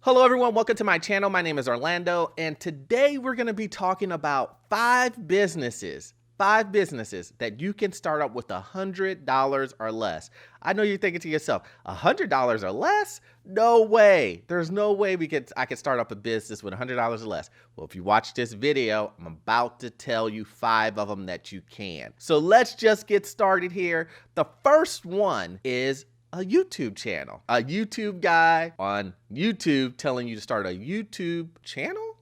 Hello everyone, welcome to my channel. My name is Orlando, and today we're going to be talking about five businesses that you can start up with $100 or less. I know you're thinking to yourself, $100 or less? No way. There's no way I could start up a business with $100 or less. Well, if you watch this video, I'm about to tell you five of them that you can. So let's just get started here. The first one is a YouTube channel. A YouTube guy on YouTube telling you to start a YouTube channel?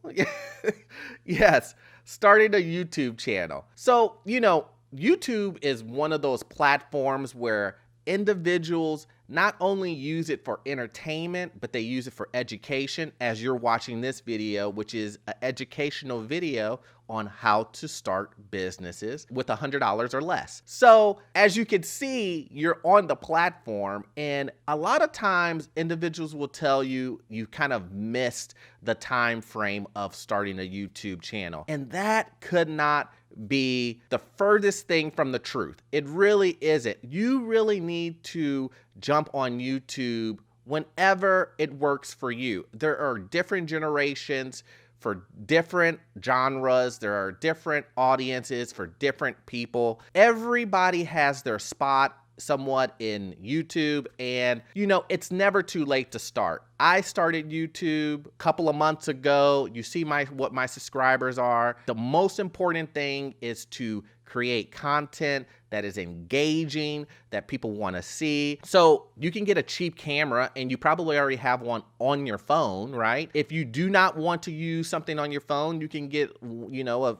Yes, starting a YouTube channel. So, YouTube is one of those platforms where individuals not only use it for entertainment, but they use it for education, as you're watching this video, which is an educational video on how to start businesses with $100 or less. So as you can see, you're on the platform, and a lot of times individuals will tell you you kind of missed the time frame of starting a YouTube channel. And that could not be the furthest thing from the truth. It really isn't. You really need to jump on YouTube whenever it works for you. There are different generations for different genres. There are different audiences for different people. Everybody has their spot somewhat in YouTube, and it's never too late to start. I started YouTube a couple of months ago. You see what my subscribers are. The most important thing is to create content that is engaging, that people want to see. So you can get a cheap camera, and you probably already have one on your phone, right? If you do not want to use something on your phone, you can get, a $20,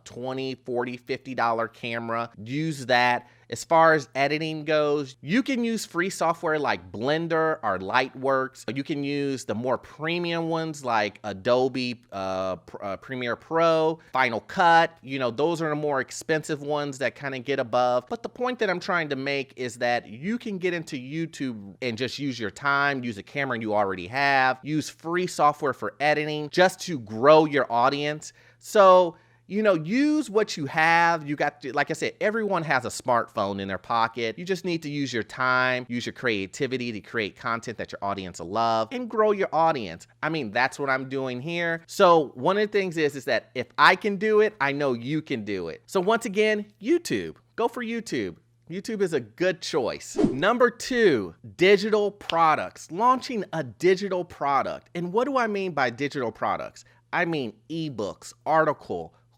$40, $50 camera. Use that. As far as editing goes, you can use free software like Blender or Lightworks. You can use the more premium ones like Adobe Premiere Pro, Final Cut. Those are the more expensive ones that kind of get above. But the point that I'm trying to make is that you can get into YouTube and just use your time, use a camera you already have, use free software for editing just to grow your audience. So use what you have. Like I said, everyone has a smartphone in their pocket. You just need to use your time, use your creativity to create content that your audience will love and grow your audience. That's what I'm doing here. So one of the things is that if I can do it, I know you can do it. So once again, YouTube. Go for YouTube. YouTube is a good choice. Number two, digital products. Launching a digital product. And what do I mean by digital products? I mean ebooks,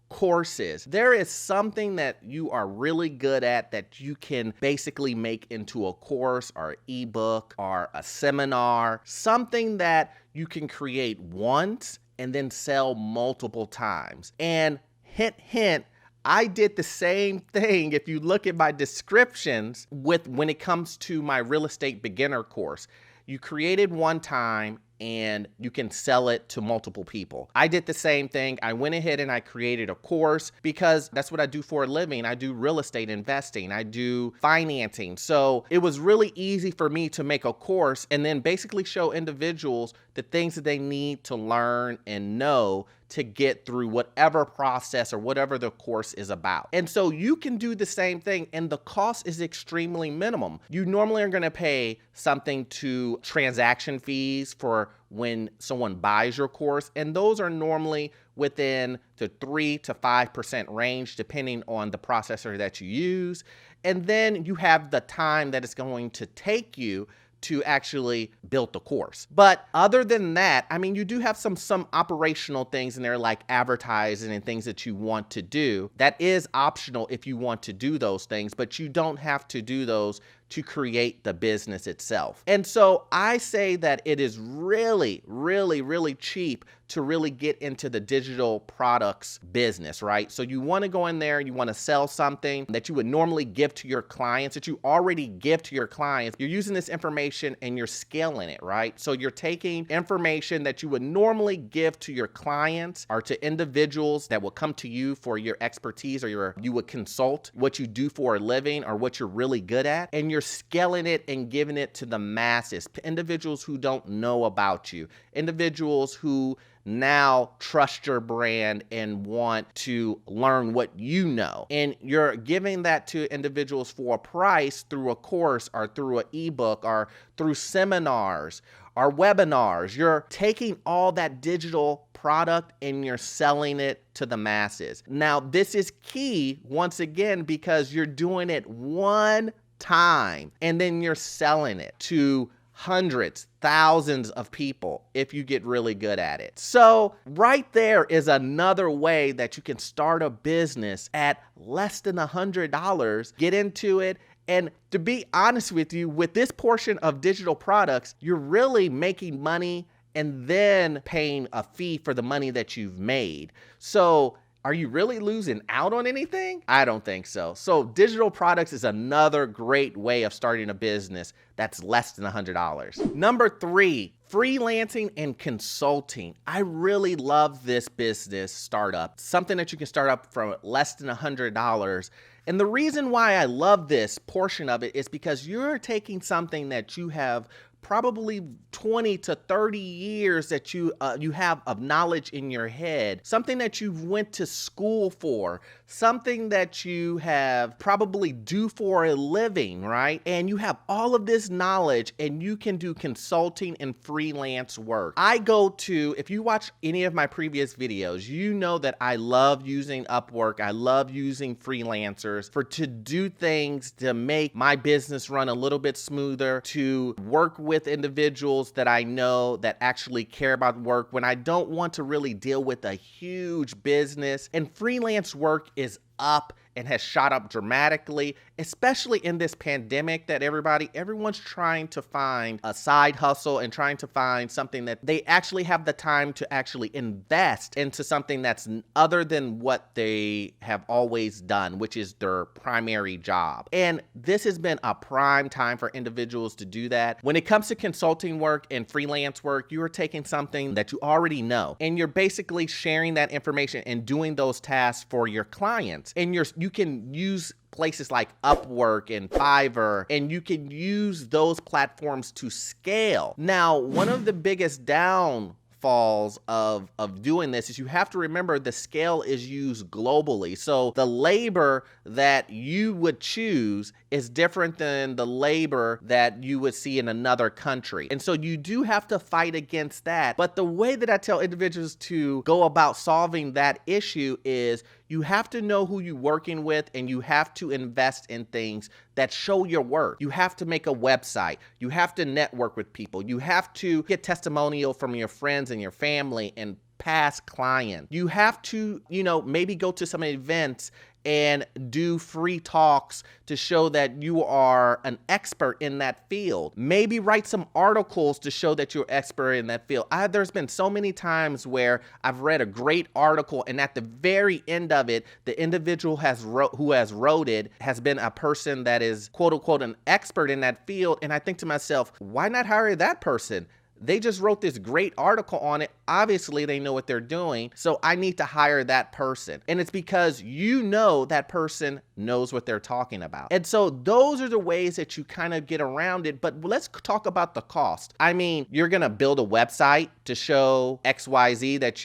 courses. There is something that you are really good at that you can basically make into a course or ebook or a seminar, something that you can create once and then sell multiple times. And hint, hint, I did the same thing. If you look at my descriptions when it comes to my real estate beginner course, you created one time and you can sell it to multiple people. I did the same thing. I went ahead and I created a course because that's what I do for a living. I do real estate investing. I do financing. So it was really easy for me to make a course and then basically show individuals the things that they need to learn and know to get through whatever process or whatever the course is about. And so you can do the same thing, and the cost is extremely minimum. You normally are going to pay something to transaction fees for when someone buys your course, and those are normally within the 3 to 5% range, depending on the processor that you use. And then you have the time that it's going to take you to actually build the course. But other than that, you do have some operational things in there like advertising and things that you want to do. That is optional if you want to do those things, but you don't have to do those to create the business itself. And so I say that it is really, really, really cheap to really get into the digital products business, right? So you want to go in there, you want to sell something that you would normally give to your clients, that you already give to your clients. You're using this information and you're scaling it, right? So you're taking information that you would normally give to your clients or to individuals that will come to you for your expertise, or you would consult what you do for a living or what you're really good at, and you're scaling it and giving it to the masses, individuals who don't know about you, individuals who now trust your brand and want to learn what you know. And you're giving that to individuals for a price through a course or through an ebook or through seminars or webinars. You're taking all that digital product and you're selling it to the masses. Now, this is key once again because you're doing it one time and then you're selling it to hundreds, thousands of people if you get really good at it. So right there is another way that you can start a business at less than $100, get into it. And to be honest with you, with this portion of digital products, you're really making money and then paying a fee for the money that you've made. So are you really losing out on anything? I don't think so. So digital products is another great way of starting a business that's less than $100. Number 3, freelancing and consulting. I really love this business startup, something that you can start up from less than $100. And the reason why I love this portion of it is because you're taking something that you have probably 20 to 30 years that you have of knowledge in your head, something that you went to school for, something that you have probably do for a living, right? And you have all of this knowledge and you can do consulting and freelance work. If you watch any of my previous videos, you know that I love using Upwork. I love using freelancers to do things to make my business run a little bit smoother, to work with individuals that I know that actually care about work when I don't want to really deal with a huge business. And freelance work is up and has shot up dramatically, especially in this pandemic that everyone's trying to find a side hustle and trying to find something that they actually have the time to actually invest into something that's other than what they have always done, which is their primary job. And this has been a prime time for individuals to do that. When it comes to consulting work and freelance work, you are taking something that you already know and you're basically sharing that information and doing those tasks for your clients. And you can use places like Upwork and Fiverr, and you can use those platforms to scale. Now, one of the biggest downfalls of doing this is you have to remember the scale is used globally. So the labor that you would choose is different than the labor that you would see in another country. And so you do have to fight against that. But the way that I tell individuals to go about solving that issue is you have to know who you're working with and you have to invest in things that show your work. You have to make a website. You have to network with people. You have to get testimonial from your friends and your family and past clients. You have to, maybe go to some events and do free talks to show that you are an expert in that field. Maybe write some articles to show that you're expert in that field. There's been so many times where I've read a great article and at the very end of it, the individual who has wrote it has been a person that is quote unquote an expert in that field. And I think to myself, why not hire that person? They just wrote this great article on it. Obviously, they know what they're doing, so I need to hire that person. And it's because that person knows what they're talking about. And so those are the ways that you kind of get around it. But let's talk about the cost. I mean, you're going to build a website to show XYZ that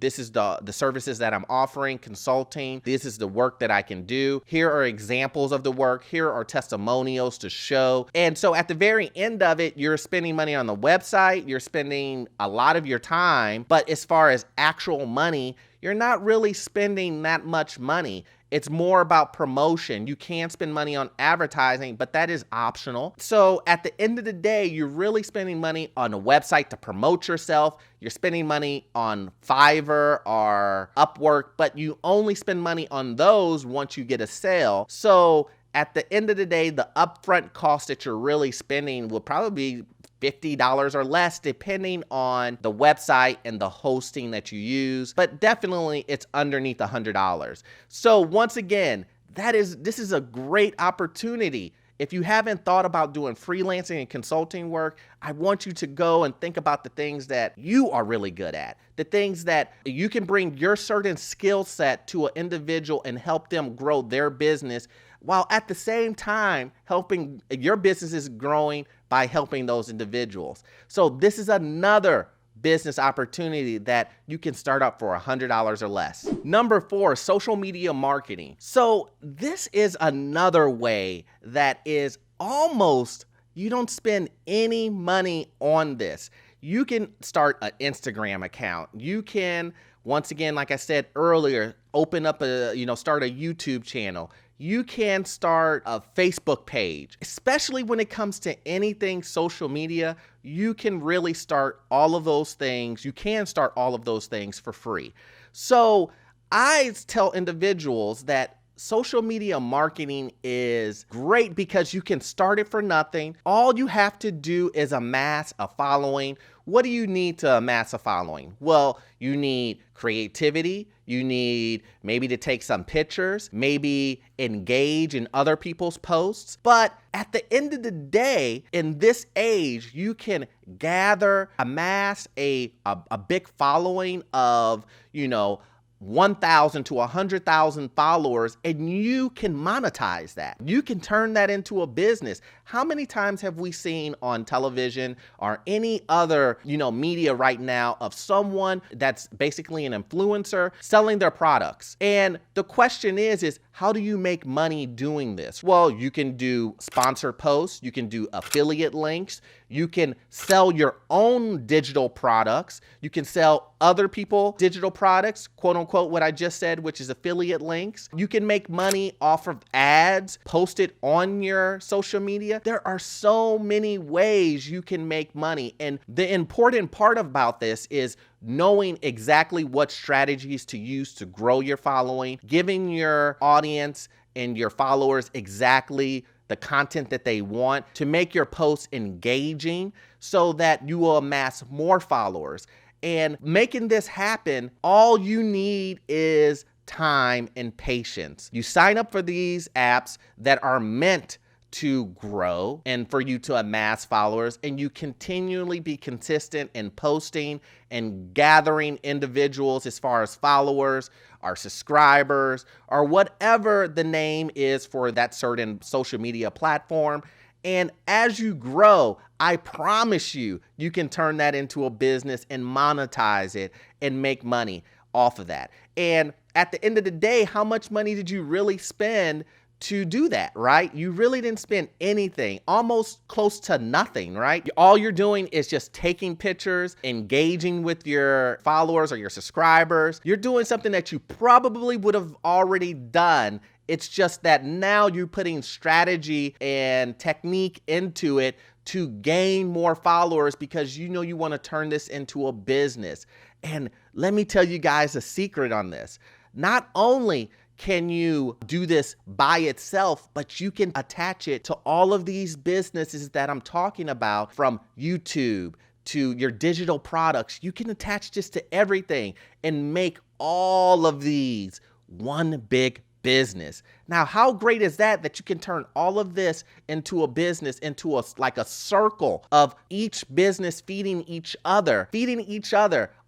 this is the services that I'm offering, consulting. This is the work that I can do. Here are examples of the work. Here are testimonials to show. And so at the very end of it, you're spending money on the website. You're spending a lot of your time, but as far as actual money, you're not really spending that much money. It's more about promotion. You can spend money on advertising, but that is optional. So at the end of the day, you're really spending money on a website to promote yourself. You're spending money on Fiverr or Upwork, but you only spend money on those once you get a sale. So at the end of the day, the upfront cost that you're really spending will probably be $50 or less, depending on the website and the hosting that you use, but definitely it's underneath $100. So once again, this is a great opportunity. If you haven't thought about doing freelancing and consulting work, I want you to go and think about the things that you are really good at, the things that you can bring your certain skill set to an individual and help them grow their business while at the same time helping your business is growing by helping those individuals. So this is another business opportunity that you can start up for $100 or less. Number 4, social media marketing. So this is another way that is almost, you don't spend any money on this. You can start an Instagram account. You can, once again, like I said earlier, open up start a YouTube channel. You can start a Facebook page. Especially when it comes to anything social media, you can really start all of those things. You can start all of those things for free. So I tell individuals that social media marketing is great because you can start it for nothing. All you have to do is amass a following. What do you need to amass a following? Well, you need creativity. You need maybe to take some pictures, maybe engage in other people's posts. But at the end of the day, in this age, you can amass a big following of, 1,000 to 100,000 followers, and you can monetize that. You can turn that into a business. How many times have we seen on television or any other, media right now of someone that's basically an influencer selling their products? And the question is how do you make money doing this? Well, you can do sponsored posts, you can do affiliate links, you can sell your own digital products, you can sell other people digital products, quote unquote, what I just said, which is affiliate links. You can make money off of ads posted on your social media. There are so many ways you can make money. And the important part about this is knowing exactly what strategies to use to grow your following, giving your audience and your followers exactly the content that they want to make your posts engaging so that you will amass more followers. And making this happen, all you need is time and patience. You sign up for these apps that are meant to grow and for you to amass followers, and you continually be consistent in posting and gathering individuals as far as followers or subscribers or whatever the name is for that certain social media platform. And as you grow, I promise you, you can turn that into a business and monetize it and make money off of that. And at the end of the day, how much money did you really spend to do that, right? You really didn't spend anything, almost close to nothing, right? All you're doing is just taking pictures, engaging with your followers or your subscribers. You're doing something that you probably would have already done. It's just that now you're putting strategy and technique into it to gain more followers because you want to turn this into a business. And let me tell you guys a secret on this. Not only can you do this by itself, but you can attach it to all of these businesses that I'm talking about, from YouTube to your digital products. You can attach this to everything and make all of these one big business. Now, how great is that you can turn all of this into a business, into like a circle of each business feeding each other,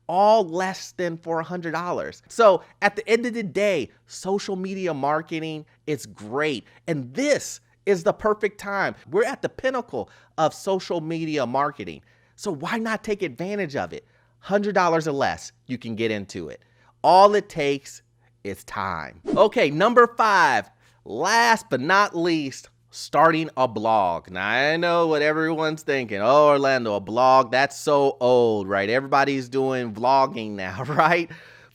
all less than $400. So at the end of the day, social media marketing is great. And this is the perfect time. We're at the pinnacle of social media marketing. So why not take advantage of it? $100 or less, you can get into it. All it takes is time. Okay, number 5, last but not least, starting a blog. Now, I know what everyone's thinking. Oh, Orlando, a blog, that's so old, right? Everybody's doing vlogging now, right?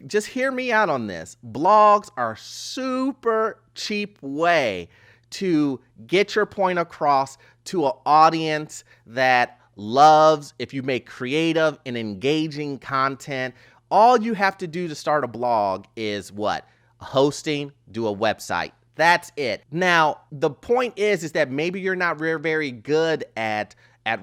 Just hear me out on this. Blogs are super cheap way to get your point across to an audience that loves if you make creative and engaging content. All you have to do to start a blog is what? Hosting, do a website. That's it. Now, the point is that maybe you're not very good at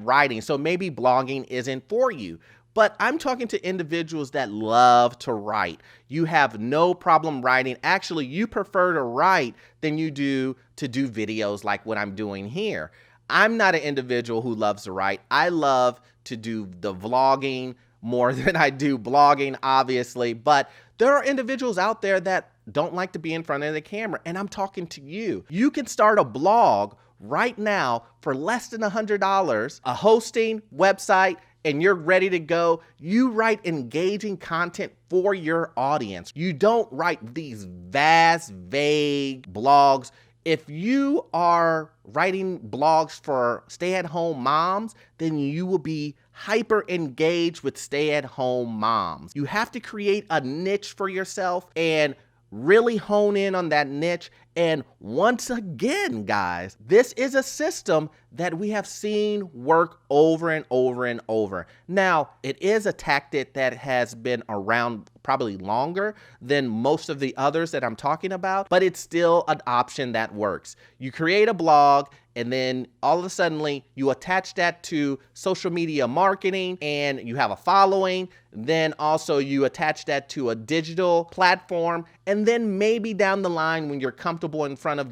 writing, so maybe blogging isn't for you. But I'm talking to individuals that love to write. You have no problem writing. Actually, you prefer to write than you do to do videos like what I'm doing here. I'm not an individual who loves to write. I love to do the vlogging more than I do blogging, obviously. But there are individuals out there that don't like to be in front of the camera. And I'm talking to you. You can start a blog right now for less than $100, a hosting website, and you're ready to go. You write engaging content for your audience. You don't write these vast, vague blogs. If you are writing blogs for stay-at-home moms, then you will be hyper engaged with stay-at-home moms. You have to create a niche for yourself and really hone in on that niche. And once again, guys, this is a system that we have seen work over and over and over. Now, it is a tactic that has been around probably longer than most of the others that I'm talking about, but it's still an option that works. You create a blog, and then all of a sudden you attach that to social media marketing and you have a following. Then also you attach that to a digital platform. And then maybe down the line when you're comfortable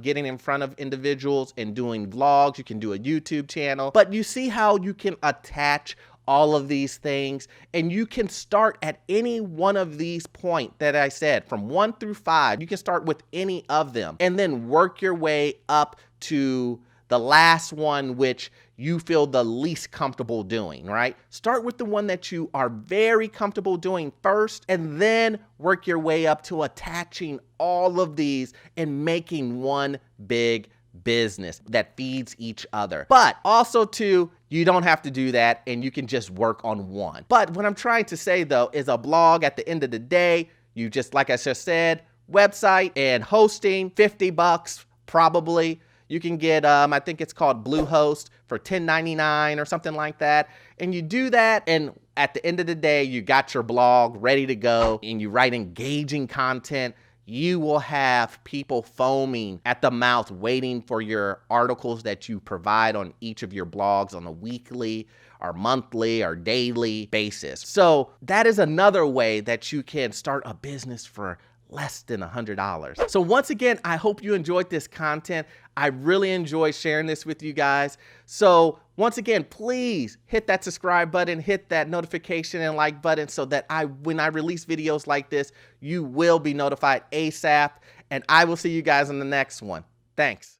getting in front of individuals and doing vlogs, you can do a YouTube channel. But you see how you can attach all of these things, and you can start at any one of these points that I said, from 1 through 5. You can start with any of them and then work your way up to the last one, which you feel the least comfortable doing, right? Start with the one that you are very comfortable doing first, and then work your way up to attaching all of these and making one big business that feeds each other. But also too, you don't have to do that, and you can just work on one. But what I'm trying to say though is a blog, at the end of the day, you just, like I just said, website and hosting, $50 probably. You can get, I think it's called Bluehost for $10.99 or something like that. And you do that, and at the end of the day, you got your blog ready to go, and you write engaging content. You will have people foaming at the mouth waiting for your articles that you provide on each of your blogs on a weekly or monthly or daily basis. So that is another way that you can start a business for less than $100. So once again, I hope you enjoyed this content. I really enjoy sharing this with you guys. So once again, please hit that subscribe button, hit that notification and like button so that when I release videos like this, you will be notified ASAP. And I will see you guys in the next one. Thanks.